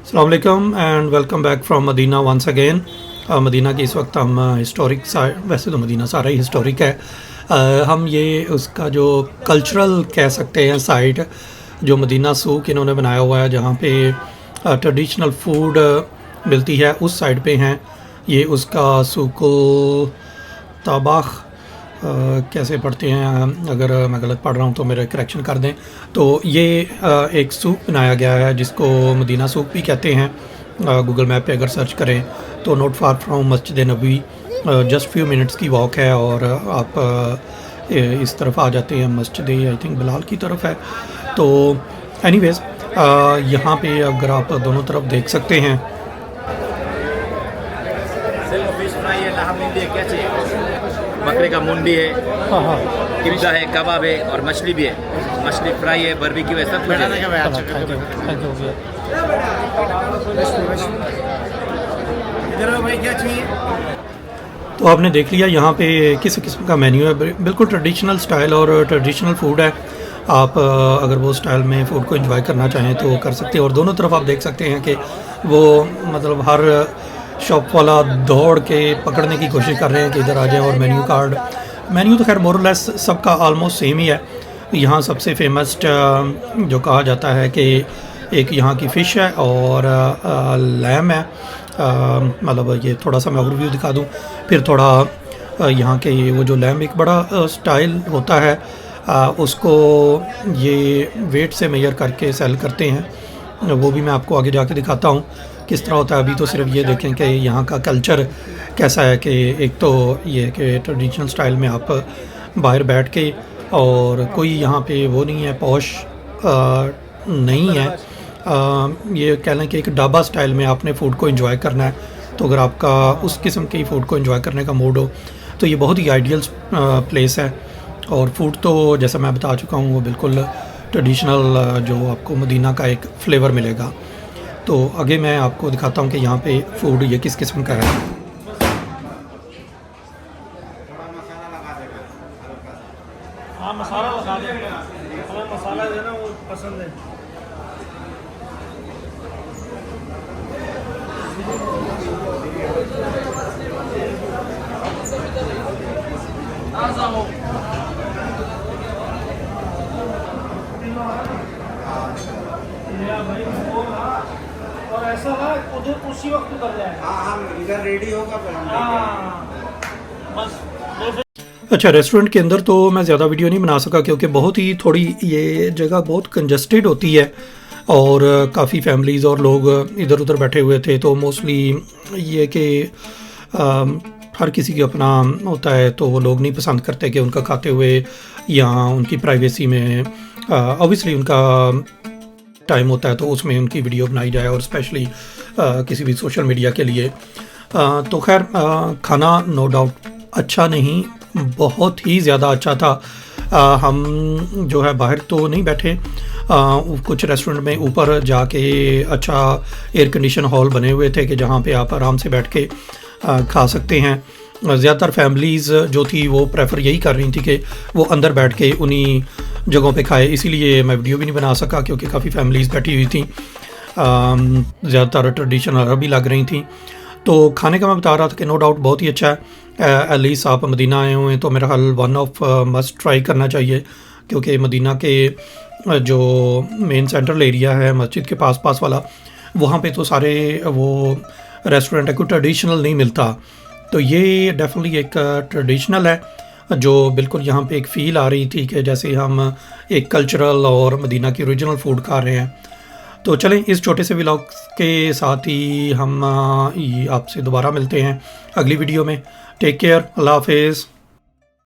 अस्सलाम वालेकुम and welcome back from Medina once again. Medina की इस वक्त हम हिस्टोरिक साइड, वैसे तो मदीना सारा ही हिस्टोरिक है। हम ये उसका जो कल्चरल कह सकते हैं साइट, जो मदीना सूक इन्होंने बनाया हुआ है जहाँ पे ट्रेडिशनल फूड मिलती है, उस साइड पे हैं। ये उसका सूकुल तबाख कैसे पढ़ते हैं, अगर मैं गलत पढ़ रहा हूँ तो मेरे करेक्शन कर दें। तो ये एक सूप बनाया गया है जिसको मदीना सूप भी कहते हैं। गूगल मैप पे अगर सर्च करें तो नॉट फार फ्रॉम मस्जिद नबवी, जस्ट फ्यू मिनट्स की वॉक है और आप इस तरफ आ जाते हैं। मस्जिद आई थिंक बिलाल की तरफ है। तो एनीवेज यहाँ पे अगर आप दोनों तरफ देख सकते हैं, बकरे का मुंडी है, हाँ हाँ, किब्जा है, कबाब है और मछली भी है। मछली फ्राई है, बारबेक्यू है, सब कुछ है। इधर भाई क्या चाहिए? तो आपने देख लिया यहाँ पे किस किस्म का मेन्यू है। बिल्कुल ट्रेडिशनल स्टाइल और ट्रेडिशनल फूड है। आप अगर वो स्टाइल में फ़ूड को एंजॉय करना चाहें तो कर सकते हैं। और दोनों तरफ आप देख सकते हैं कि वो मतलब हर शॉप वाला दौड़ के पकड़ने की कोशिश कर रहे हैं कि इधर आ जाएं। और मेन्यू तो खैर मोरलेस सबका आलमोस्ट सेम ही है। यहाँ सबसे फेमस जो कहा जाता है कि एक यहाँ की फ़िश है और लैम है। मतलब ये थोड़ा सा मैं ओवरव्यू दिखा दूँ, फिर थोड़ा यहाँ के वो जो लैम एक बड़ा स्टाइल होता है, उसको ये वेट से मेजर करके सेल करते हैं। वो भी मैं आपको आगे जाके दिखाता हूँ किस तरह होता है। अभी तो सिर्फ ये देखें कि यहाँ का कल्चर कैसा है कि एक तो ये कि ट्रेडिशनल स्टाइल में आप बाहर बैठ के, और कोई यहाँ पे वो नहीं है, पॉश नहीं है। ये कह लें कि एक ढाबा स्टाइल में आपने फ़ूड को एंजॉय करना है। तो अगर आपका उस किस्म के फ़ूड को एंजॉय करने का मूड हो तो ये बहुत ही आइडियल प्लेस है। और फूड तो जैसा मैं बता चुका हूँ वो बिल्कुल ट्रेडिशनल जो आपको मदीना का एक फ्लेवर मिलेगा। तो आगे मैं आपको दिखाता हूँ कि यहाँ पे फूड ये किस किस्म का है। हाँ, मसाला लगा दे, हमें मसाला देना वो पसंद है। और ऐसा ना उधर उसी वक्त उतर जाए। हाँ, हम इधर रेडी होगा फिर हम बस अच्छा, रेस्टोरेंट के अंदर तो मैं ज़्यादा वीडियो नहीं बना सका क्योंकि बहुत ही थोड़ी ये जगह बहुत कंजस्टेड होती है और काफ़ी फैमिलीज़ और लोग इधर उधर बैठे हुए थे। तो मोस्टली ये कि हर किसी की अपना होता है, तो वो लोग नहीं पसंद करते कि उनका खाते हुए या उनकी प्राइवेसी में ऑब्वियसली उनका टाइम होता है तो उसमें उनकी वीडियो बनाई जाए, और स्पेशली किसी भी सोशल मीडिया के लिए। तो खैर खाना नो डाउट अच्छा नहीं, बहुत ही ज़्यादा अच्छा था। हम जो है बाहर तो नहीं बैठे, कुछ रेस्टोरेंट में ऊपर जाके अच्छा एयर कंडीशन हॉल बने हुए थे कि जहाँ पे आप आराम से बैठ के खा सकते हैं। ज़्यादातर फैमिलीज़ जो थी वो प्रेफर यही कर रही थी कि वो अंदर बैठ के उन्हीं जगहों पे खाए, इसीलिए मैं वीडियो भी नहीं बना सका क्योंकि काफ़ी फैमिलीज़ बैठी हुई थी। ज़्यादातर ट्रेडिशनल अरबी लग रही थी। तो खाने का मैं बता रहा था कि नो डाउट बहुत ही अच्छा है। एटलीस्ट आप मदीना आए हुए हैं तो मेरा ख्याल वन ऑफ मस्ट ट्राई करना चाहिए, क्योंकि मदीना के जो मेन सेंट्रल एरिया है मस्जिद के पास वाला, वहाँ पे तो सारे वो रेस्टोरेंट है, कोई ट्रेडिशनल नहीं मिलता। तो ये डेफिनेटली एक ट्रेडिशनल है जो बिल्कुल यहाँ पे एक फ़ील आ रही थी कि जैसे हम एक कल्चरल और मदीना की ओरिजिनल फूड खा रहे हैं। तो चलें, इस छोटे से व्लॉग के साथ ही हम आपसे दोबारा मिलते हैं अगली वीडियो में। टेक केयर, अल्लाह हाफिज़।